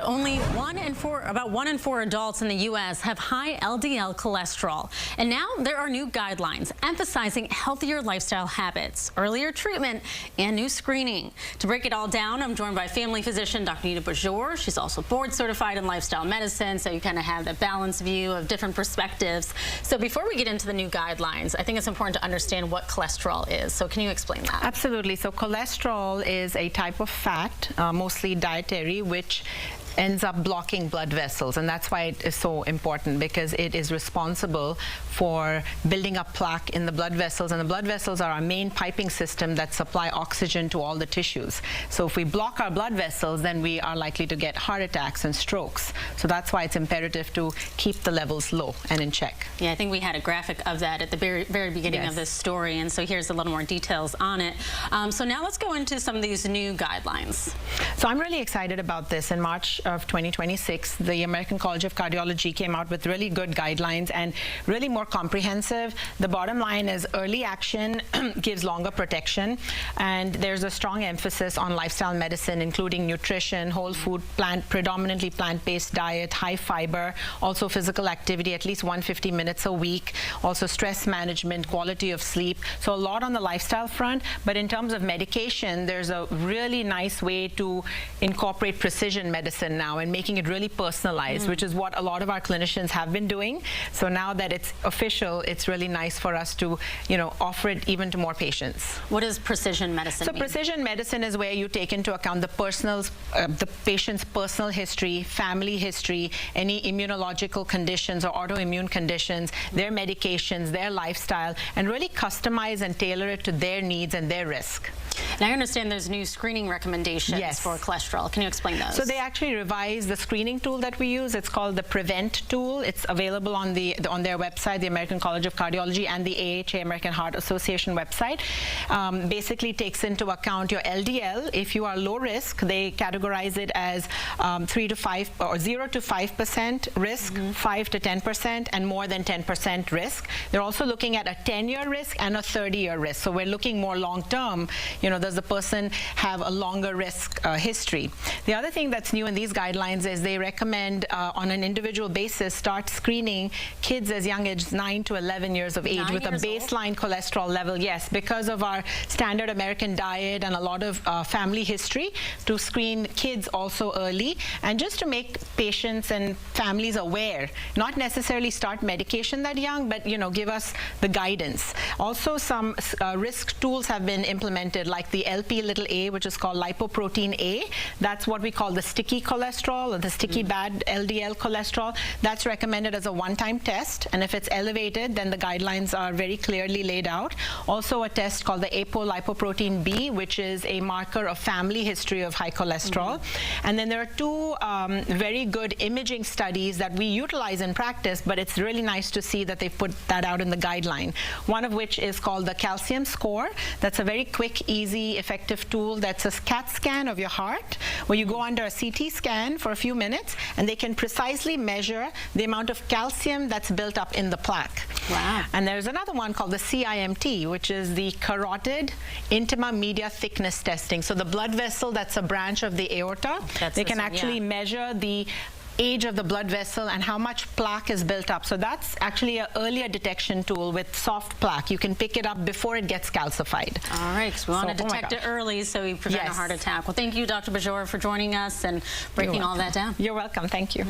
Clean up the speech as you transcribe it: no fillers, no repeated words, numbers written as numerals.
About one in four adults in the U.S. have high LDL cholesterol. And now there are new guidelines emphasizing healthier lifestyle habits, earlier treatment, and new screening. To break it all down, I'm joined by family physician Dr. Nita Bijoor. She's also board certified in lifestyle medicine, so you kind of have the balanced view of different perspectives. So before we get into the new guidelines, I think it's important to understand what cholesterol is. So can you explain that? Absolutely. So cholesterol is a type of fat, mostly dietary, which ends up blocking blood vessels, and that's why it is so important, because it is responsible for building up plaque in the blood vessels, and the blood vessels are our main piping system that supply oxygen to all the tissues. So if we block our blood vessels, then we are likely to get heart attacks and strokes. So that's why it's imperative to keep the levels low and in check. Yeah, I think we had a graphic of that at the very beginning of this story, and so here's a little more details on it. So now let's go into some of these new guidelines. So I'm really excited about this. In March of 2026, the American College of Cardiology came out with really good guidelines and really more comprehensive. The bottom line is early action gives longer protection, and there's a strong emphasis on lifestyle medicine, including nutrition, whole food, predominantly plant-based diet, high fiber, also physical activity, at least 150 minutes a week, also stress management, quality of sleep. So a lot on the lifestyle front, but in terms of medication, there's a really nice way to incorporate precision medicine now and making it really personalized, which is what a lot of our clinicians have been doing. So now that it's official, it's really nice for us to, offer it even to more patients. What does precision medicine mean? So precision medicine is where you take into account the patient's personal history, family history, any immunological conditions or autoimmune conditions, their medications, their lifestyle, and really customize and tailor it to their needs and their risk. Now I understand there's new screening recommendations for cholesterol. Can you explain those? So they actually revised the screening tool that we use. It's called the Prevent tool. It's available on their website, the American College of Cardiology, and the AHA, American Heart Association website. Basically takes into account your LDL. If you are low risk, they categorize it as 0 to 5% risk, 5 to 10%, and more than 10% risk. They're also looking at a 10-year risk and a 30-year risk. So we're looking more long-term. Does the person have a longer risk history? The other thing that's new in these guidelines is they recommend on an individual basis start screening kids as young as 9 to 11 years of age with a baseline cholesterol level. Yes, because of our standard American diet and a lot of family history, to screen kids also early, and just to make patients and families aware, not necessarily start medication that young, but give us the guidance. Also, some risk tools have been implemented, like the LP(a), which is called lipoprotein A. That's what we call the sticky cholesterol, or the sticky bad LDL cholesterol. That's recommended as a one-time test, and if it's elevated, then the guidelines are very clearly laid out. Also a test called the apolipoprotein B, which is a marker of family history of high cholesterol. And then there are two very good imaging studies that we utilize in practice, but it's really nice to see that they put that out in the guideline. One of which is called the calcium score. That's a very quick, easy, effective tool. That's a CAT scan of your heart, where you go under a CT scan for a few minutes, and they can precisely measure the amount of calcium that's built up in the plaque. Wow. And there's another one called the CIMT, which is the carotid intima media thickness testing. So the blood vessel that's a branch of the aorta, they can actually measure the age of the blood vessel and how much plaque is built up. So that's actually an earlier detection tool with soft plaque. You can pick it up before it gets calcified. All right, so we want to detect it early so we prevent a heart attack. Well, thank you, Dr. Bijoor, for joining us and breaking all that down. You're welcome. Thank you.